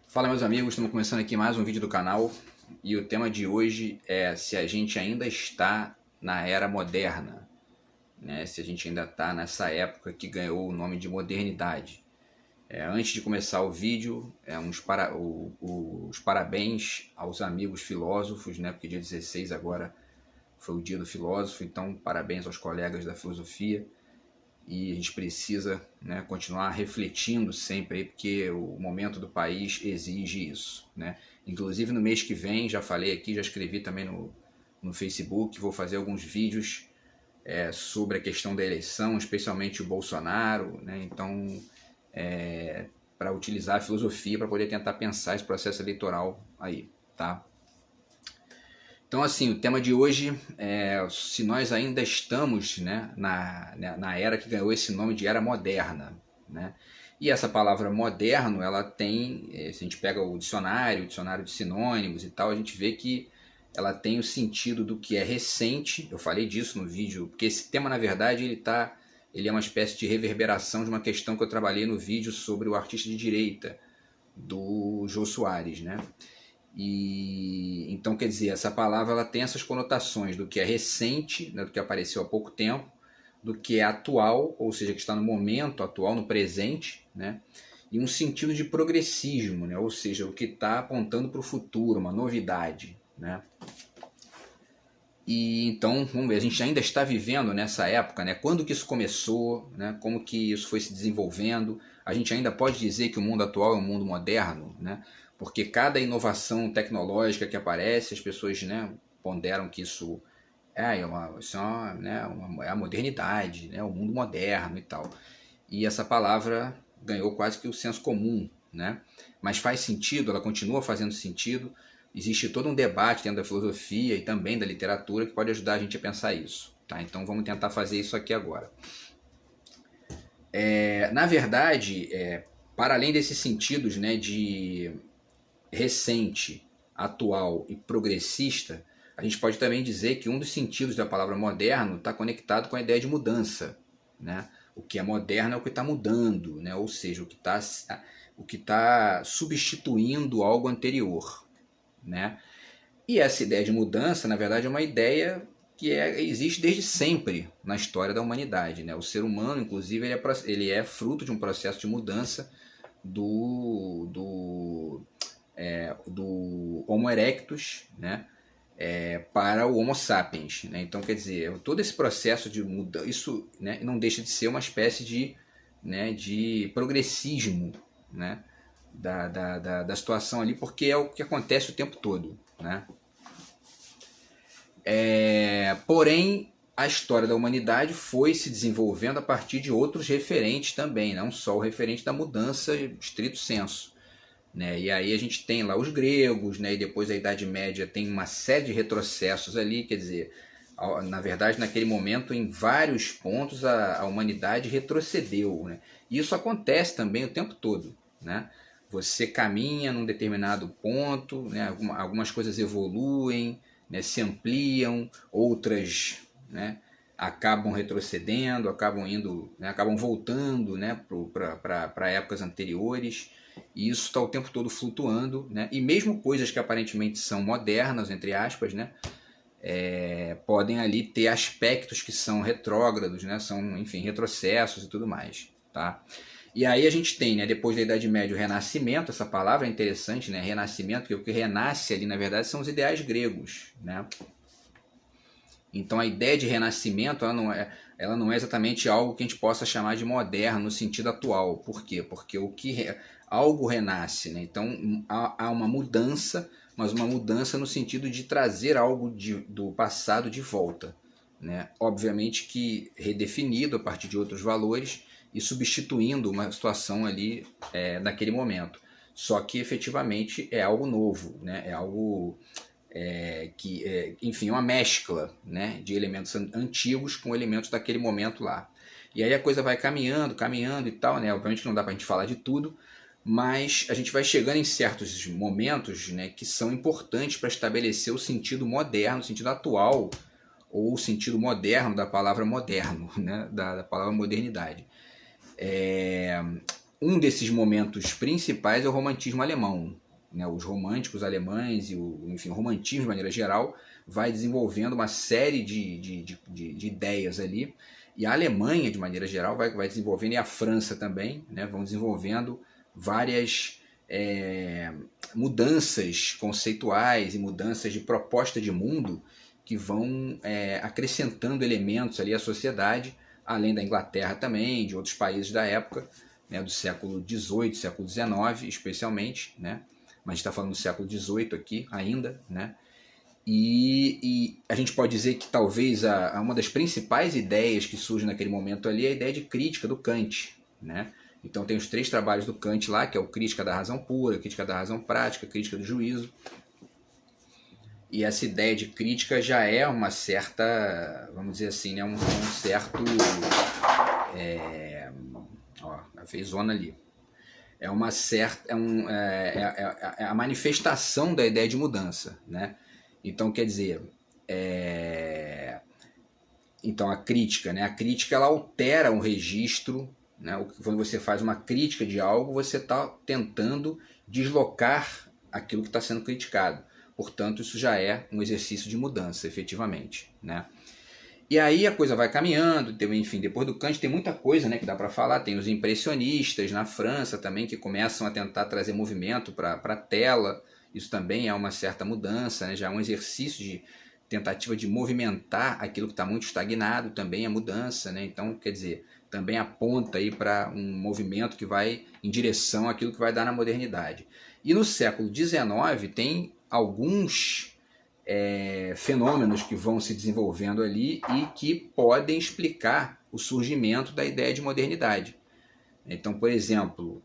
Fala, meus amigos, estamos começando aqui mais um vídeo do canal e o tema de hoje é se a gente ainda está na era moderna, né? Se a gente ainda está nessa época que ganhou o nome de modernidade. Antes de começar o vídeo, os parabéns aos amigos filósofos, né? Porque dia 16 agora foi o dia do filósofo, então parabéns aos colegas da filosofia. E a gente precisa, né, continuar refletindo sempre, porque o momento do país exige isso, né? Inclusive no mês que vem, já falei aqui, já escrevi também no Facebook, vou fazer alguns vídeos sobre a questão da eleição, especialmente o Bolsonaro, né? Então, para utilizar a filosofia para poder tentar pensar esse processo eleitoral aí, tá? Então, assim, o tema de hoje é se nós ainda estamos, né, na era que ganhou esse nome de era moderna, né? E essa palavra moderno, ela tem, se a gente pega o dicionário de sinônimos e tal, a gente vê que ela tem o sentido do que é recente. Eu falei disso no vídeo, porque esse tema, na verdade, ele é uma espécie de reverberação de uma questão que eu trabalhei no vídeo sobre o artista de direita, do Jô Soares, né? E então, quer dizer, essa palavra ela tem essas conotações do que é recente, né, do que apareceu há pouco tempo, do que é atual, ou seja, que está no momento atual, no presente, né, e um sentido de progressismo, né, ou seja, o que está apontando para o futuro, uma novidade, né. E então, vamos ver, a gente ainda está vivendo nessa época, né? Quando que isso começou, né? Como que isso foi se desenvolvendo? A gente ainda pode dizer que o mundo atual é um mundo moderno, né? Porque cada inovação tecnológica que aparece, as pessoas, né, ponderam que é a modernidade, né? O mundo moderno e tal. E essa palavra ganhou quase que o senso comum, né? Mas faz sentido, ela continua fazendo sentido. Existe todo um debate dentro da filosofia e também da literatura que pode ajudar a gente a pensar isso, tá? Então vamos tentar fazer isso aqui agora. Na verdade, para além desses sentidos, né, de recente, atual e progressista, a gente pode também dizer que um dos sentidos da palavra moderno está conectado com a ideia de mudança, né? O que é moderno é o que está mudando, né? Ou seja, o que tá substituindo algo anterior, né? E essa ideia de mudança, na verdade, é uma ideia que existe desde sempre na história da humanidade, né? O ser humano, inclusive, ele é fruto de um processo de mudança do Homo erectus, né? Para o Homo sapiens, né? Então, quer dizer, todo esse processo de mudança, isso, né, não deixa de ser uma espécie de progressismo, né, da situação ali, porque é o que acontece o tempo todo, né? Porém, a história da humanidade foi se desenvolvendo a partir de outros referentes também, não só o referente da mudança estrito senso, né? E aí a gente tem lá os gregos, né? E depois a Idade Média tem uma série de retrocessos ali, quer dizer, na verdade, naquele momento, em vários pontos, a humanidade retrocedeu, né? E isso acontece também o tempo todo, né? Você caminha num determinado ponto, né? Algumas coisas evoluem, né? Se ampliam, outras, né, acabam retrocedendo, acabam indo, né? Acabam voltando, né, para épocas anteriores. E isso está o tempo todo flutuando, né? E mesmo coisas que aparentemente são modernas, entre aspas, né, podem ali ter aspectos que são retrógrados, né? São, enfim, retrocessos e tudo mais, tá? E aí a gente tem, né, depois da Idade Média, o Renascimento. Essa palavra é interessante, né? Renascimento, porque o que renasce ali, na verdade, são os ideais gregos, né? Então a ideia de renascimento, ela não é exatamente algo que a gente possa chamar de moderno no sentido atual. Por quê? Porque algo renasce, né? Então há uma mudança, mas uma mudança no sentido de trazer algo do passado de volta, né? Obviamente que redefinido a partir de outros valores e substituindo uma situação ali naquele momento. Só que efetivamente é algo novo, né? É algo enfim, uma mescla, né, de elementos antigos com elementos daquele momento lá. E aí a coisa vai caminhando, caminhando e tal, né? Obviamente que não dá pra gente falar de tudo, mas a gente vai chegando em certos momentos, né, que são importantes para estabelecer o sentido moderno, o sentido atual, ou o sentido moderno da palavra moderno, né, da palavra modernidade. um desses momentos principais é o romantismo alemão, né? Os românticos alemães enfim, o romantismo de maneira geral vai desenvolvendo uma série de ideias ali, e a Alemanha de maneira geral vai desenvolvendo, e a França também, né? Vão desenvolvendo várias mudanças conceituais e mudanças de proposta de mundo que vão acrescentando elementos ali à sociedade, além da Inglaterra também, de outros países da época, né, do século XVIII, século XIX especialmente, né? Mas a gente está falando do século XVIII aqui ainda, né? E a gente pode dizer que talvez uma das principais ideias que surge naquele momento ali é a ideia de crítica do Kant, né? Então tem os 3 trabalhos do Kant lá, que é o Crítica da Razão Pura, Crítica da Razão Prática, Crítica do Juízo. E essa ideia de crítica já é uma certa, vamos dizer assim, né, um certo... ó, fez zona ali. É uma certa... é a manifestação da ideia de mudança, né? Então, quer dizer... Então, a crítica, né? A crítica, ela altera um registro, né? Quando você faz uma crítica de algo, você está tentando deslocar aquilo que está sendo criticado. Portanto, isso já é um exercício de mudança, efetivamente, né? E aí a coisa vai caminhando, enfim, depois do Kant tem muita coisa, né, que dá para falar. Tem os impressionistas na França também, que começam a tentar trazer movimento para a tela. Isso também é uma certa mudança, né? Já é um exercício de tentativa de movimentar aquilo que está muito estagnado, também é mudança, né? Então, quer dizer, também aponta aí para um movimento que vai em direção àquilo que vai dar na modernidade. E no século XIX tem alguns fenômenos que vão se desenvolvendo ali e que podem explicar o surgimento da ideia de modernidade. Então, por exemplo,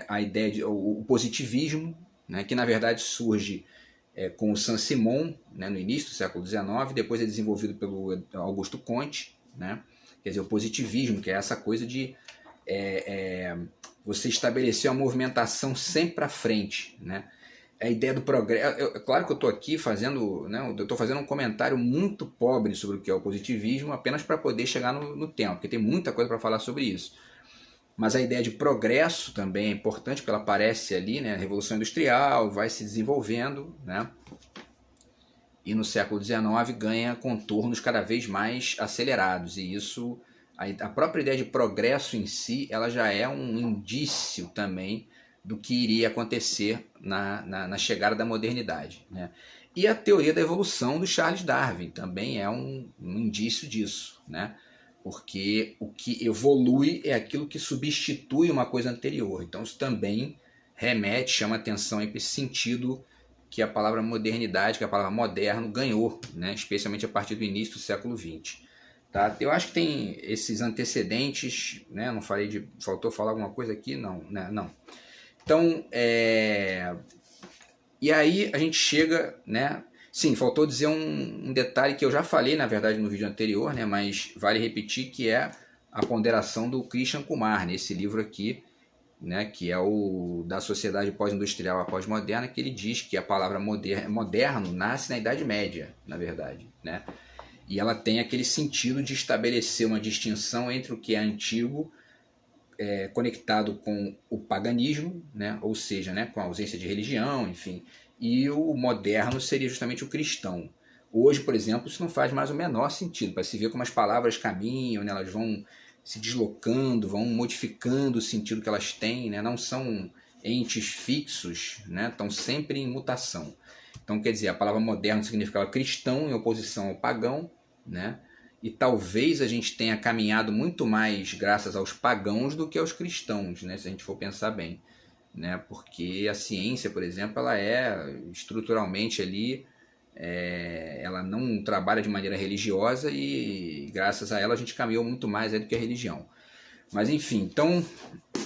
a ideia o positivismo, né, que na verdade surge com o Saint-Simon, né, no início do século XIX, depois é desenvolvido pelo Augusto Comte, né? Quer dizer, o positivismo, que é essa coisa de você estabelecer uma movimentação sempre para frente, né? A ideia do progresso. Claro que eu estou aqui fazendo, né, eu estou fazendo um comentário muito pobre sobre o que é o positivismo, apenas para poder chegar no tempo, porque tem muita coisa para falar sobre isso. Mas a ideia de progresso também é importante, porque ela aparece ali, né, a Revolução Industrial, vai se desenvolvendo, né, e no século XIX ganha contornos cada vez mais acelerados, e isso, a própria ideia de progresso em si, ela já é um indício também do que iria acontecer na chegada da modernidade, né? E a teoria da evolução do Charles Darwin também é um indício disso, né? Porque o que evolui é aquilo que substitui uma coisa anterior. Então isso também remete, chama atenção para esse sentido que a palavra modernidade, que a palavra moderno ganhou, né? Especialmente a partir do início do século XX. Tá? Eu acho que tem esses antecedentes, né? Não falei de... Faltou falar alguma coisa aqui? Não, né? Não. Então, e aí a gente chega, né? Sim, faltou dizer um detalhe que eu já falei, na verdade, no vídeo anterior, né? Mas vale repetir, que é a ponderação do Christian Kumar, nesse livro aqui, né? Que é o da Sociedade Pós-Industrial à Pós-Moderna, que ele diz que a palavra moderno nasce na Idade Média, na verdade, né? E ela tem aquele sentido de estabelecer uma distinção entre o que é antigo, conectado com o paganismo, né? Ou seja, né? Com a ausência de religião, enfim, e o moderno seria justamente o cristão. Hoje, por exemplo, isso não faz mais o menor sentido, para se ver como as palavras caminham, né? Elas vão se deslocando, vão modificando o sentido que elas têm, né? Não são entes fixos, né? Estão sempre em mutação. Então, quer dizer, a palavra moderno significava cristão em oposição ao pagão, né? E talvez a gente tenha caminhado muito mais graças aos pagãos do que aos cristãos, né? Se a gente for pensar bem, né? Porque a ciência, por exemplo, ela é estruturalmente ali, ela não trabalha de maneira religiosa, e graças a ela a gente caminhou muito mais do que a religião. Mas enfim, então,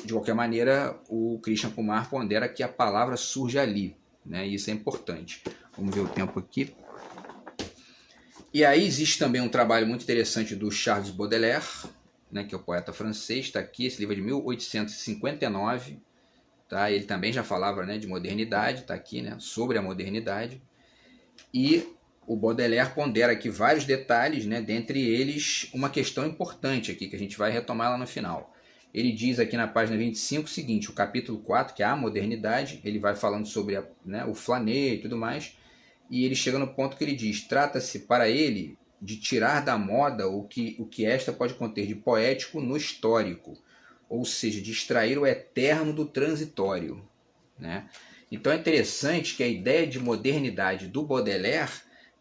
de qualquer maneira, o Christian Kumar pondera que a palavra surge ali, né? E isso é importante. Vamos ver o tempo aqui. E aí existe também um trabalho muito interessante do Charles Baudelaire, né, que é o poeta francês, está aqui, esse livro é de 1859, tá? Ele também já falava, né, de modernidade, está aqui, né, sobre a modernidade, e o Baudelaire pondera aqui vários detalhes, né, dentre eles uma questão importante aqui, que a gente vai retomar lá no final, ele diz aqui na página 25 o seguinte, o capítulo 4, que é a modernidade, ele vai falando sobre o flanê e tudo mais, e ele chega no ponto que ele diz, trata-se para ele de tirar da moda o que esta pode conter de poético no histórico, ou seja, de extrair o eterno do transitório, né? Então é interessante que a ideia de modernidade do Baudelaire,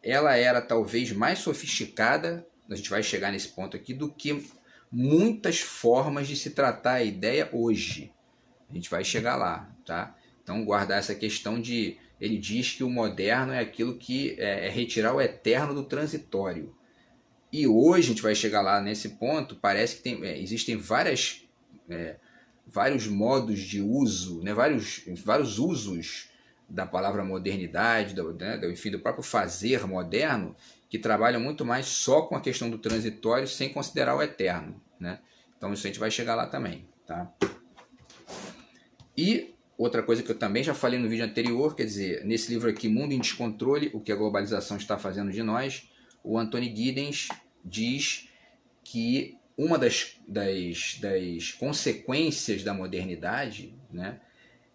ela era talvez mais sofisticada, a gente vai chegar nesse ponto aqui, do que muitas formas de se tratar a ideia hoje. A gente vai chegar lá, tá? Então guardar essa questão de... Ele diz que o moderno é aquilo que é retirar o eterno do transitório. E hoje a gente vai chegar lá nesse ponto, parece que existem vários modos de uso, né? vários usos da palavra modernidade, enfim, do próprio fazer moderno, que trabalham muito mais só com a questão do transitório, sem considerar o eterno, né? Então isso a gente vai chegar lá também, tá? E outra coisa que eu também já falei no vídeo anterior, quer dizer, nesse livro aqui, Mundo em Descontrole, o que a globalização está fazendo de nós, o Anthony Giddens diz que uma das consequências da modernidade, né,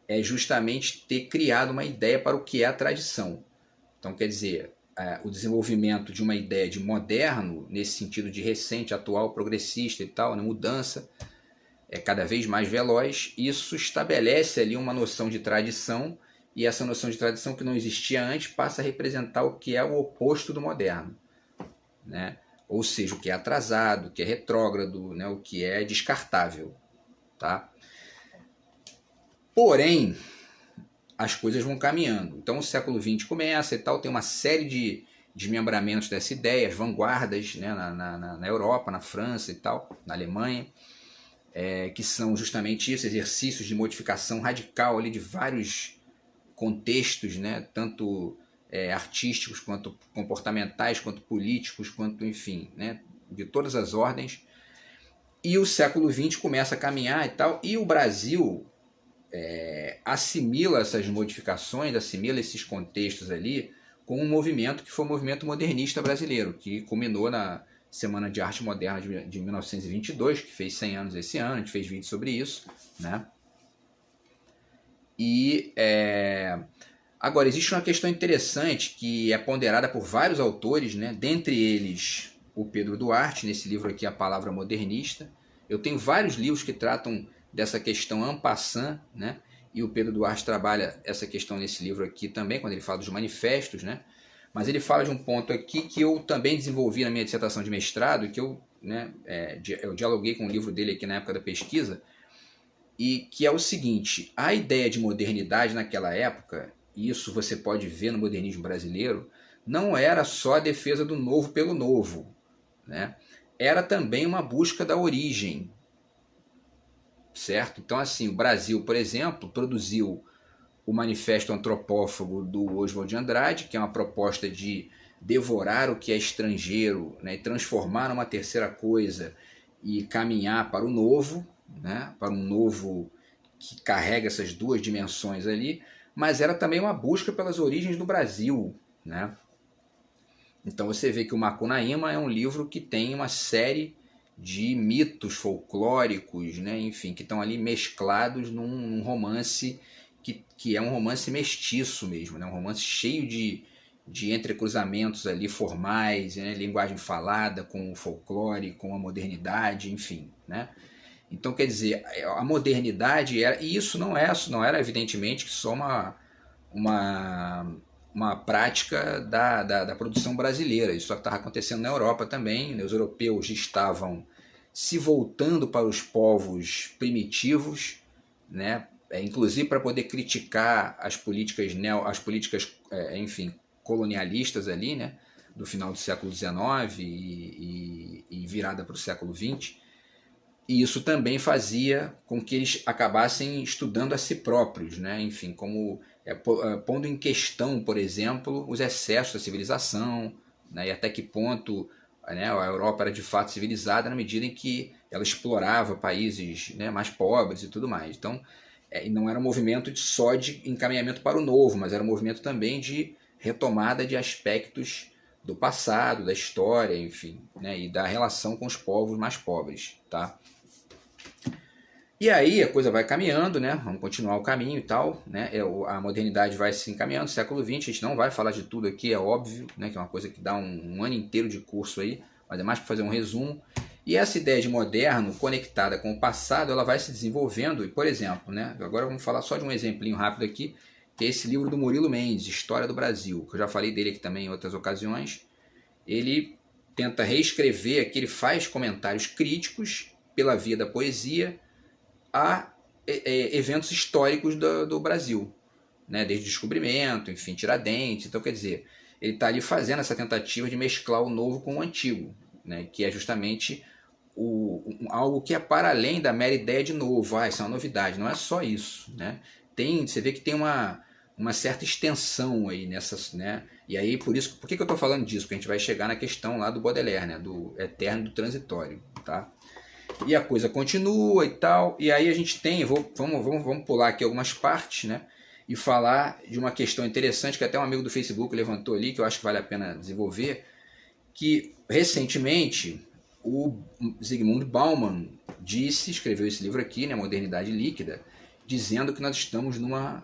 é justamente ter criado uma ideia para o que é a tradição. Então, quer dizer, o desenvolvimento de uma ideia de moderno, nesse sentido de recente, atual, progressista e tal, né, mudança, é cada vez mais veloz, isso estabelece ali uma noção de tradição, e essa noção de tradição que não existia antes passa a representar o que é o oposto do moderno, né? Ou seja, o que é atrasado, o que é retrógrado, né? O que é descartável, tá? Porém, as coisas vão caminhando. Então o século XX começa e tal, tem uma série de desmembramentos dessa ideia, as vanguardas, né? na Europa, na França e tal, na Alemanha, que são justamente isso, exercícios de modificação radical ali de vários contextos, né? Tanto artísticos, quanto comportamentais, quanto políticos, quanto, enfim, né? De todas as ordens. E o século XX começa a caminhar e tal, e o Brasil assimila essas modificações, assimila esses contextos ali com um movimento que foi o movimento modernista brasileiro, que culminou na Semana de Arte Moderna de 1922, que fez 100 anos esse ano, a gente fez vídeo sobre isso, né? E agora, existe uma questão interessante que é ponderada por vários autores, né? Dentre eles o Pedro Duarte, nesse livro aqui, A Palavra Modernista. Eu tenho vários livros que tratam dessa questão en passant, né? E o Pedro Duarte trabalha essa questão nesse livro aqui também, quando ele fala dos manifestos, né? Mas ele fala de um ponto aqui que eu também desenvolvi na minha dissertação de mestrado, que eu dialoguei com o livro dele aqui na época da pesquisa, e que é o seguinte: a ideia de modernidade naquela época, e isso você pode ver no modernismo brasileiro, não era só a defesa do novo pelo novo, né? Era também uma busca da origem, certo? Então, assim, o Brasil, por exemplo, produziu o Manifesto Antropófago do Oswald de Andrade, que é uma proposta de devorar o que é estrangeiro, né, e transformar numa terceira coisa e caminhar para o novo, né, para um novo que carrega essas duas dimensões ali, mas era também uma busca pelas origens do Brasil, né? Então você vê que o Macunaíma é um livro que tem uma série de mitos folclóricos, né, enfim, que estão ali mesclados num romance que é um romance mestiço mesmo, né? Um romance cheio de entrecruzamentos ali formais, né? Linguagem falada com o folclore, com a modernidade, enfim, né? Então, quer dizer, a modernidade era, e isso não era evidentemente só uma prática da produção brasileira. Isso estava acontecendo na Europa também, né? Os europeus estavam se voltando para os povos primitivos, né? Inclusive para poder criticar as políticas, enfim, colonialistas ali, né? Do final do século XIX e virada para o século XX. E isso também fazia com que eles acabassem estudando a si próprios, né? Enfim, como pondo em questão, por exemplo, os excessos da civilização, né? E até que ponto, né, a Europa era de fato civilizada na medida em que ela explorava países, né, mais pobres e tudo mais. Então, não era um movimento só de encaminhamento para o novo, mas era um movimento também de retomada de aspectos do passado, da história, enfim, né, e da relação com os povos mais pobres, tá? E aí a coisa vai caminhando, né? Vamos continuar o caminho e tal, né? A modernidade vai se encaminhando, século XX, a gente não vai falar de tudo aqui, é óbvio, né? Que é uma coisa que dá um ano inteiro de curso aí, mas é mais para fazer um resumo. E essa ideia de moderno conectada com o passado, ela vai se desenvolvendo, e por exemplo, né? Agora vamos falar só de um exemplinho rápido aqui, que é esse livro do Murilo Mendes, História do Brasil, que eu já falei dele aqui também em outras ocasiões. Ele tenta reescrever aqui, ele faz comentários críticos pela via da poesia a eventos históricos do Brasil, né? Desde o descobrimento, enfim, Tiradentes. Então, quer dizer, ele está ali fazendo essa tentativa de mesclar o novo com o antigo, né? Que é justamente algo que é para além da mera ideia de novo. Isso é uma novidade, não é só isso, né? Você vê que tem uma certa extensão aí nessas, né? E aí, por que eu estou falando disso? Porque a gente vai chegar na questão lá do Baudelaire, né? Do eterno e do transitório, tá? E a coisa continua e tal, e aí a gente tem, vamos pular aqui algumas partes, né? E falar de uma questão interessante que até um amigo do Facebook levantou ali, que eu acho que vale a pena desenvolver, que recentemente o Zygmunt Bauman escreveu esse livro aqui, né, Modernidade Líquida, dizendo que nós estamos numa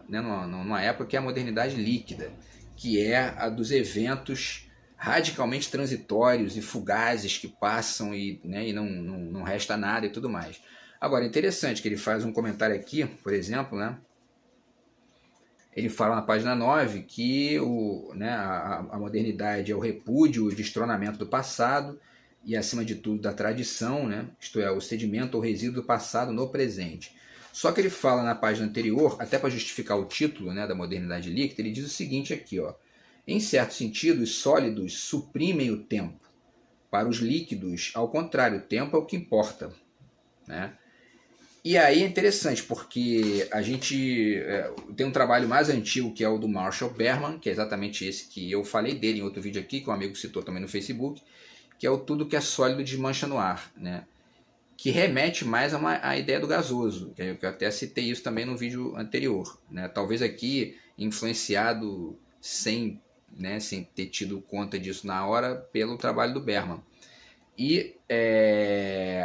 época que é a modernidade líquida, que é a dos eventos radicalmente transitórios e fugazes que passam e não resta nada e tudo mais. Agora, é interessante que ele faz um comentário aqui, por exemplo, né? Ele fala na página 9 que a modernidade é o repúdio, o destronamento do passado e, acima de tudo, da tradição, né? Isto é, o sedimento ou resíduo do passado no presente. Só que ele fala na página anterior, até para justificar o título, né, da modernidade líquida, ele diz o seguinte aqui, ó: em certo sentido, os sólidos suprimem o tempo. Para os líquidos, ao contrário, o tempo é o que importa, né? E aí é interessante, porque a gente tem um trabalho mais antigo, que é o do Marshall Berman, que é exatamente esse que eu falei dele em outro vídeo aqui, que um amigo citou também no Facebook, que é o Tudo que é Sólido desmancha no ar, né? Que remete mais à ideia do gasoso, que eu até citei isso também no vídeo anterior, né? Talvez aqui influenciado sem ter tido conta disso na hora pelo trabalho do Berman. E,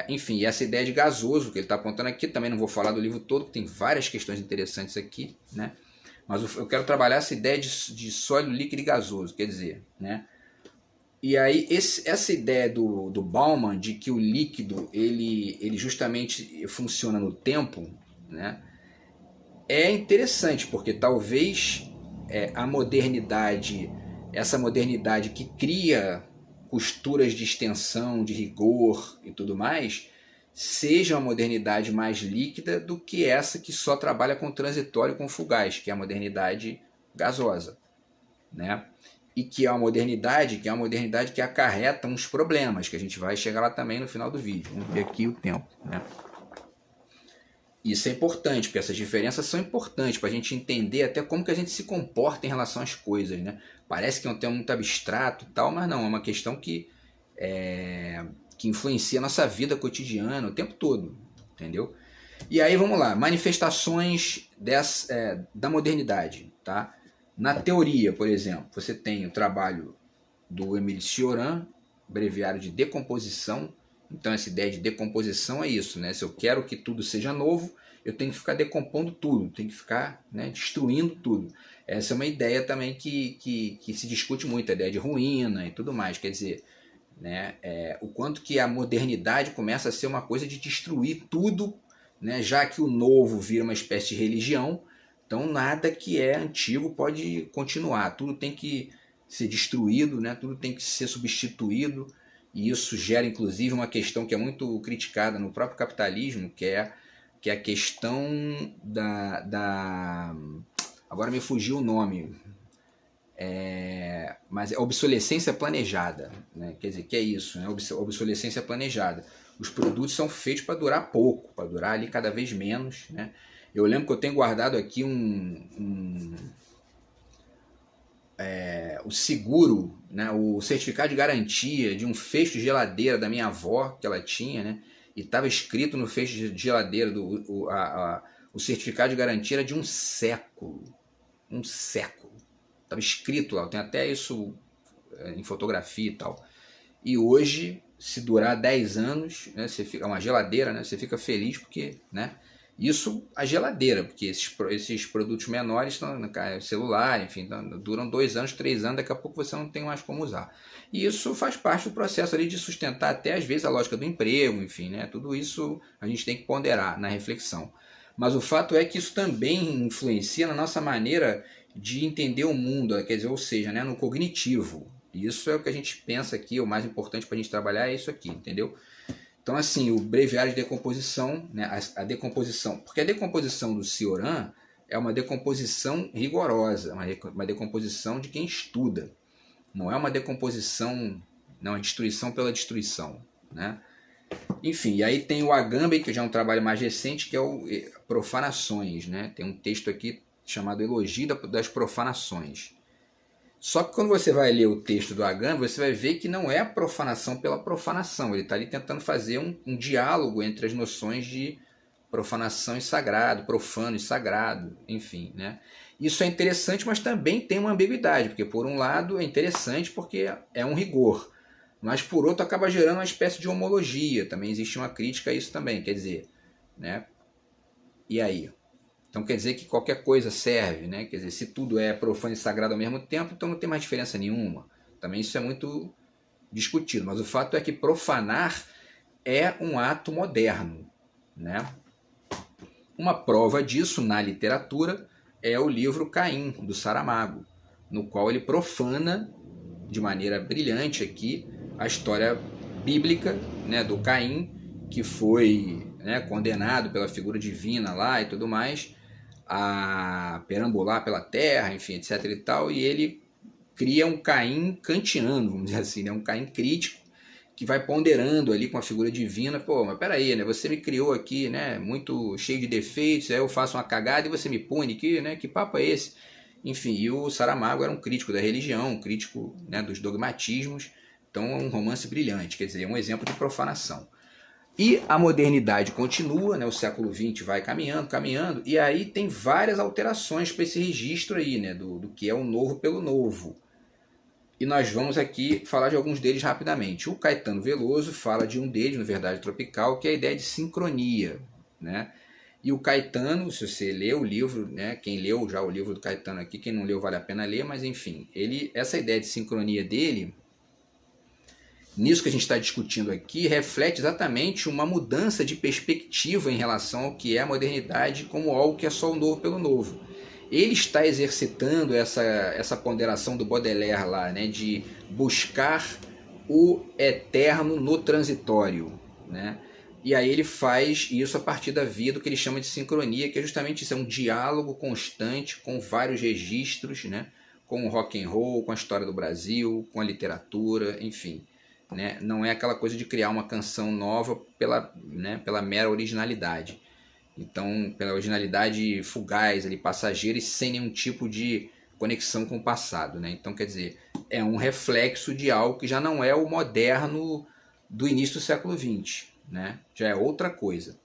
enfim, essa ideia de gasoso que ele está apontando aqui, também não vou falar do livro todo, que tem várias questões interessantes aqui, né? Mas eu quero trabalhar essa ideia de sólido, líquido e gasoso, quer dizer, né? E aí essa ideia do Bauman de que o líquido ele justamente funciona no tempo, né? É interessante, porque talvez a modernidade, essa modernidade que cria costuras de extensão, de rigor e tudo mais, seja uma modernidade mais líquida do que essa que só trabalha com transitório e com fugaz, que é a modernidade gasosa, né? E que é uma modernidade que acarreta uns problemas, que a gente vai chegar lá também no final do vídeo. Vamos ver aqui o tempo, né? Isso é importante, porque essas diferenças são importantes para a gente entender até como que a gente se comporta em relação às coisas, né? Parece que é um tema muito abstrato e tal, mas não, é uma questão que influencia a nossa vida cotidiana o tempo todo, entendeu? E aí vamos lá, manifestações da modernidade, tá? Na teoria, por exemplo, você tem o trabalho do Émile Cioran, Breviário de Decomposição. Então essa ideia de decomposição é isso, né? Se eu quero que tudo seja novo, eu tenho que ficar decompondo tudo, tenho que ficar, né, destruindo tudo. Essa é uma ideia também que se discute muito, a ideia de ruína e tudo mais. Quer dizer, né, o quanto que a modernidade começa a ser uma coisa de destruir tudo, né, já que o novo vira uma espécie de religião, então nada que é antigo pode continuar, tudo tem que ser destruído, né, tudo tem que ser substituído. E isso gera, inclusive, uma questão que é muito criticada no próprio capitalismo, que é a questão agora me fugiu o nome, mas é obsolescência planejada, né? Quer dizer, que é isso, né? Obsolescência planejada. Os produtos são feitos para durar pouco, para durar ali cada vez menos, né? Eu lembro que eu tenho guardado aqui o seguro, né, o certificado de garantia de um fecho de geladeira da minha avó, que ela tinha, né, e estava escrito no fecho de geladeira, o certificado de garantia era de um século. Estava escrito lá, eu tenho até isso em fotografia e tal. E hoje, se durar 10 anos, né, você fica uma geladeira, né, você fica feliz porque, né, Isso a geladeira, porque esses produtos menores, celular, enfim, duram 2 anos, 3 anos, daqui a pouco você não tem mais como usar. E isso faz parte do processo ali de sustentar até às vezes a lógica do emprego, enfim, né? Tudo isso a gente tem que ponderar na reflexão. Mas o fato é que isso também influencia na nossa maneira de entender o mundo, quer dizer, ou seja, né, no cognitivo. Isso é o que a gente pensa aqui, o mais importante para a gente trabalhar é isso aqui, entendeu? Então, assim, o breviário de decomposição, né, a decomposição, porque a decomposição do Cioran é uma decomposição rigorosa, uma decomposição de quem estuda. Não é uma decomposição, não, é destruição pela destruição, né? Enfim, e aí tem o Agamben, que já é um trabalho mais recente, que é o Profanações, né? Tem um texto aqui chamado Elogio das Profanações. Só que quando você vai ler o texto do Agamben, você vai ver que não é a profanação pela profanação. Ele está ali tentando fazer um diálogo entre as noções de profanação e sagrado, profano e sagrado, enfim, né? Isso é interessante, mas também tem uma ambiguidade, porque por um lado é interessante porque é um rigor, mas por outro acaba gerando uma espécie de homologia. Também existe uma crítica a isso também, quer dizer, né? E aí? Então quer dizer que qualquer coisa serve, né? Quer dizer, se tudo é profano e sagrado ao mesmo tempo, então não tem mais diferença nenhuma. Também isso é muito discutido, mas o fato é que profanar é um ato moderno, né? Uma prova disso na literatura é o livro Caim, do Saramago, no qual ele profana de maneira brilhante aqui a história bíblica, né, do Caim, que foi, né, condenado pela figura divina lá e tudo mais, a perambular pela terra, enfim, etc e tal, e ele cria um Caim kantiano, vamos dizer assim, né, um Caim crítico, que vai ponderando ali com a figura divina. Pô, mas peraí, né, você me criou aqui, né, muito cheio de defeitos, aí eu faço uma cagada e você me pune aqui, né, que papo é esse? Enfim, e o Saramago era um crítico da religião, um crítico, né, dos dogmatismos, então é um romance brilhante, quer dizer, é um exemplo de profanação. E a modernidade continua, né, o século XX vai caminhando, e aí tem várias alterações para esse registro aí, né, do que é o novo pelo novo. E nós vamos aqui falar de alguns deles rapidamente. O Caetano Veloso fala de um deles, no Verdade Tropical, que é a ideia de sincronia, né? E o Caetano, se você lê o livro, né, quem leu já o livro do Caetano aqui, quem não leu vale a pena ler, mas enfim, essa ideia de sincronia dele, nisso que a gente está discutindo aqui, reflete exatamente uma mudança de perspectiva em relação ao que é a modernidade como algo que é só o novo pelo novo. Ele está exercitando essa ponderação do Baudelaire lá, né, de buscar o eterno no transitório, né? E aí ele faz isso a partir da vida, que ele chama de sincronia, que é justamente isso, é um diálogo constante com vários registros, né? Com o rock and roll, com a história do Brasil, com a literatura, enfim. Né? Não é aquela coisa de criar uma canção nova pela mera originalidade. Então, pela originalidade fugaz, ali, passageira e sem nenhum tipo de conexão com o passado. Né? Então, quer dizer, é um reflexo de algo que já não é o moderno do início do século XX. Né? Já é outra coisa.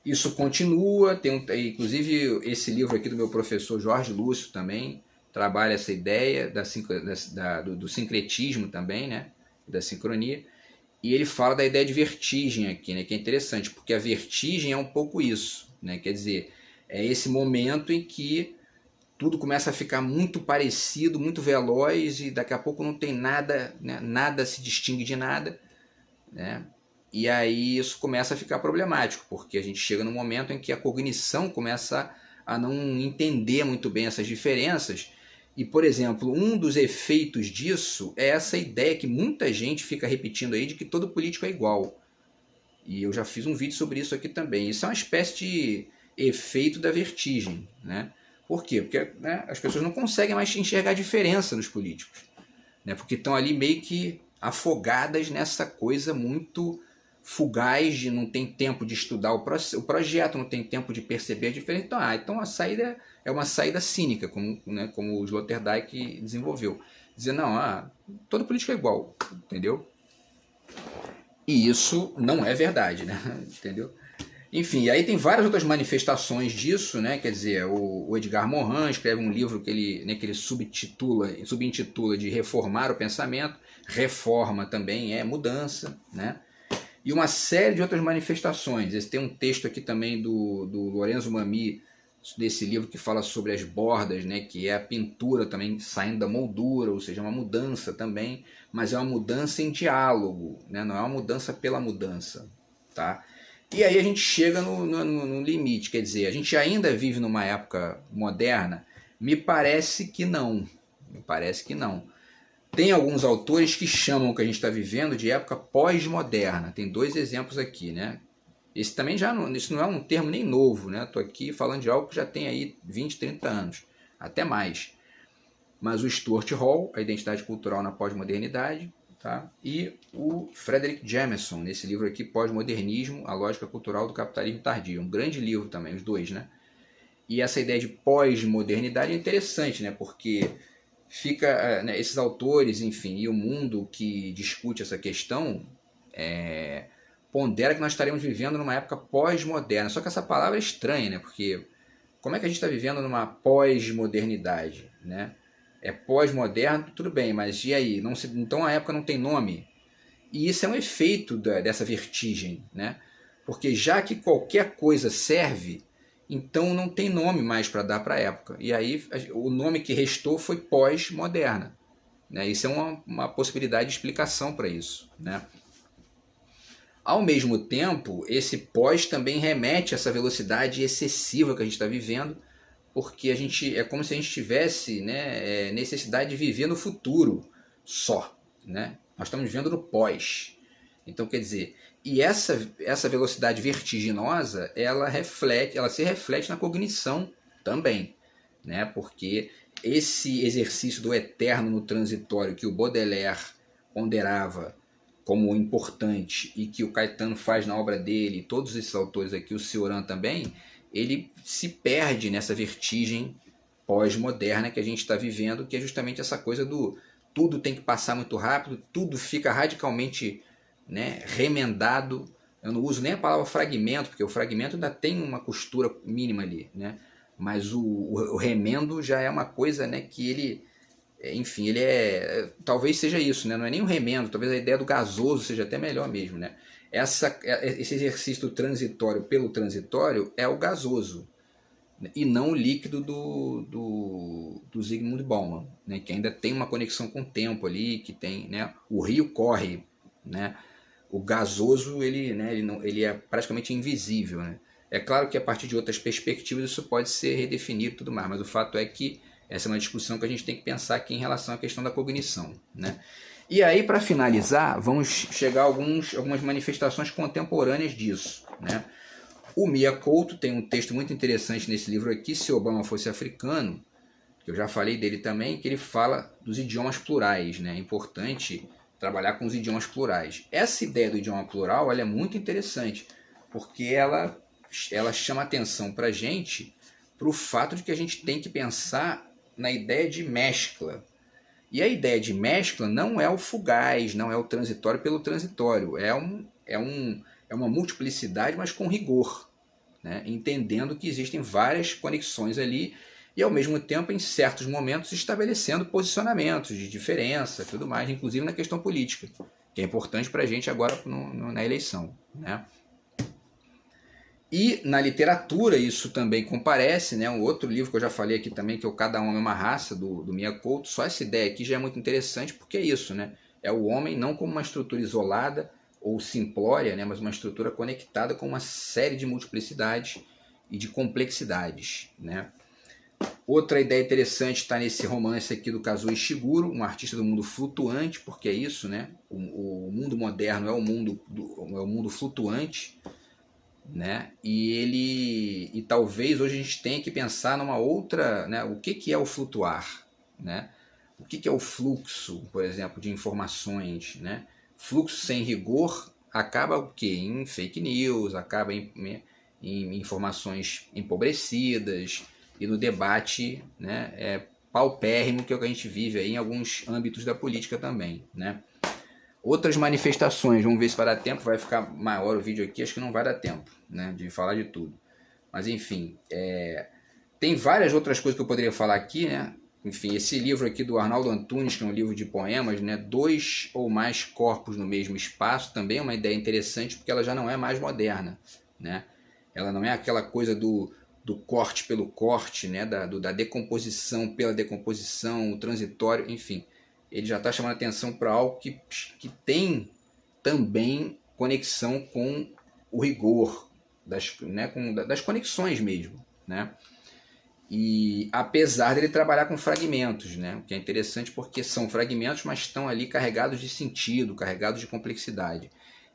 Isso continua, inclusive esse livro aqui do meu professor Jorge Lúcio também trabalha essa ideia do sincretismo também, né? Da sincronia. E ele fala da ideia de vertigem aqui, né, que é interessante, porque a vertigem é um pouco isso, né, quer dizer, é esse momento em que tudo começa a ficar muito parecido, muito veloz, e daqui a pouco não tem nada, né, nada se distingue de nada, né, e aí isso começa a ficar problemático, porque a gente chega num momento em que a cognição começa a não entender muito bem essas diferenças. E, por exemplo, um dos efeitos disso é essa ideia que muita gente fica repetindo aí de que todo político é igual. E eu já fiz um vídeo sobre isso aqui também. Isso é uma espécie de efeito da vertigem, né? Por quê? Porque, né, as pessoas não conseguem mais enxergar a diferença nos políticos, né? Porque estão ali meio que afogadas nessa coisa muito fugaz de não tem tempo de estudar o projeto, não tem tempo de perceber a diferença. Então a saída é uma saída cínica, como o Sloterdijk desenvolveu. Dizer, não, todo político é igual, entendeu? E isso não é verdade, né? Entendeu? Enfim, aí tem várias outras manifestações disso, né? Quer dizer, o Edgar Morin escreve um livro que ele subintitula de Reformar o Pensamento. Reforma também é mudança, né? e uma série de outras manifestações. Esse tem um texto aqui também do Lorenzo Mami, desse livro que fala sobre as bordas, né, que é a pintura também saindo da moldura, ou seja, uma mudança também, mas é uma mudança em diálogo, né, não é uma mudança pela mudança. Tá? E aí a gente chega no limite, quer dizer, a gente ainda vive numa época moderna? Me parece que não. Me parece que não. Tem alguns autores que chamam o que a gente está vivendo de época pós-moderna. Tem 2 exemplos aqui, né? Esse também já não, isso não é um termo nem novo, né? Estou aqui falando de algo que já tem aí 20, 30 anos, até mais. Mas o Stuart Hall, A Identidade Cultural na Pós-Modernidade, tá? E o Frederick Jameson, nesse livro aqui, Pós-Modernismo, a Lógica Cultural do Capitalismo Tardio. Um grande livro também, os 2, né? E essa ideia de pós-modernidade é interessante, né? Porque fica, né, esses autores, enfim, e o mundo que discute essa questão pondera que nós estaremos vivendo numa época pós-moderna. Só que essa palavra é estranha, né? Porque como é que a gente está vivendo numa pós-modernidade, né? É pós-moderno, tudo bem, mas e aí? Então a época não tem nome? E isso é um efeito dessa vertigem, né? Porque já que qualquer coisa serve, então não tem nome mais para dar para a época. E aí o nome que restou foi pós-moderna, né? Isso é uma possibilidade de explicação para isso, né? Ao mesmo tempo, esse pós também remete a essa velocidade excessiva que a gente está vivendo, porque é como se a gente tivesse, né, necessidade de viver no futuro só, né? Nós estamos vivendo no pós. Então, quer dizer, e essa velocidade vertiginosa, ela se reflete na cognição também, né? Porque esse exercício do eterno no transitório que o Baudelaire ponderava como importante e que o Caetano faz na obra dele, todos esses autores aqui, o Cioran também, ele se perde nessa vertigem pós-moderna que a gente está vivendo, que é justamente essa coisa do tudo tem que passar muito rápido, tudo fica radicalmente, né, remendado. Eu não uso nem a palavra fragmento, porque o fragmento ainda tem uma costura mínima ali, né? Mas o remendo já é uma coisa, né, que ele, enfim, ele talvez seja isso, né? Não é nem um remendo, talvez a ideia do gasoso seja até melhor mesmo, né? Esse exercício do transitório pelo transitório é o gasoso, né? E não o líquido do Zygmunt Bauman, né? Que ainda tem uma conexão com o tempo ali, que tem, né? O rio corre, né? O gasoso ele é praticamente invisível, né? É claro que a partir de outras perspectivas isso pode ser redefinido e tudo mais, mas o fato é que essa é uma discussão que a gente tem que pensar aqui em relação à questão da cognição, né? E aí, para finalizar, vamos chegar a algumas manifestações contemporâneas disso, né? O Mia Couto tem um texto muito interessante nesse livro aqui, Se Obama Fosse Africano, que eu já falei dele também, que ele fala dos idiomas plurais, né? É importante trabalhar com os idiomas plurais. Essa ideia do idioma plural ela é muito interessante, porque ela chama atenção para a gente para o fato de que a gente tem que pensar na ideia de mescla. E a ideia de mescla não é o fugaz, não é o transitório pelo transitório, é uma multiplicidade, mas com rigor, né? Entendendo que existem várias conexões ali e, ao mesmo tempo, em certos momentos, estabelecendo posicionamentos de diferença, tudo mais, inclusive na questão política, que é importante para a gente agora na eleição, né? E na literatura isso também comparece, né? Um outro livro que eu já falei aqui também, que é o Cada Homem é uma Raça, do Mia Couto. Só essa ideia aqui já é muito interessante, porque é isso, né? É o homem não como uma estrutura isolada ou simplória, né? Mas uma estrutura conectada com uma série de multiplicidades e de complexidades, né? Outra ideia interessante está nesse romance aqui do Kazuo Ishiguro, um artista do mundo flutuante, porque é isso, né? O mundo moderno é o mundo flutuante, né? E talvez hoje a gente tenha que pensar numa outra, né? O que é o flutuar, né? O que é o fluxo, por exemplo, de informações, né? Fluxo sem rigor acaba o quê? Em fake news, acaba em informações empobrecidas e no debate, né? Paupérrimo, que é o que a gente vive aí em alguns âmbitos da política também, né? Outras manifestações, vamos ver se vai dar tempo, vai ficar maior o vídeo aqui, acho que não vai dar tempo, né, de falar de tudo. Mas enfim, tem várias outras coisas que eu poderia falar aqui, né? enfim, esse livro aqui do Arnaldo Antunes, que é um livro de poemas, né, 2 ou mais corpos no mesmo espaço, também é uma ideia interessante, porque ela já não é mais moderna, né? Ela não é aquela coisa do corte pelo corte, né, da decomposição pela decomposição, o transitório, enfim. Ele já está chamando a atenção para algo que tem também conexão com o rigor, das conexões mesmo, né? E apesar dele trabalhar com fragmentos, né? O que é interessante porque são fragmentos, mas estão ali carregados de sentido, carregados de complexidade.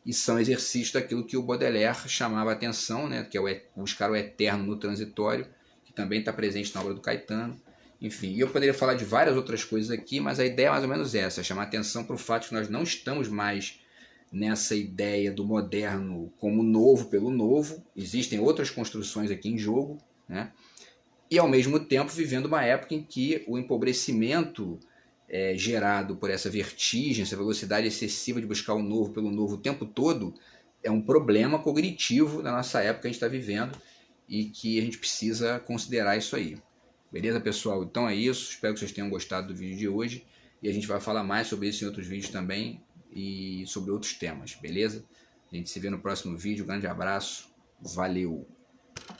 E são exercícios daquilo que o Baudelaire chamava a atenção, né? Que é buscar o eterno no transitório, que também está presente na obra do Caetano. Enfim, eu poderia falar de várias outras coisas aqui, mas a ideia é mais ou menos essa, chamar a atenção para o fato de que nós não estamos mais nessa ideia do moderno como novo pelo novo. Existem outras construções aqui em jogo, né? E ao mesmo tempo vivendo uma época em que o empobrecimento gerado por essa vertigem, essa velocidade excessiva de buscar o novo pelo novo o tempo todo, é um problema cognitivo da nossa época que a gente está vivendo e que a gente precisa considerar isso aí. Beleza, pessoal? Então é isso. Espero que vocês tenham gostado do vídeo de hoje e a gente vai falar mais sobre isso em outros vídeos também e sobre outros temas, beleza? A gente se vê no próximo vídeo. Um grande abraço. Valeu!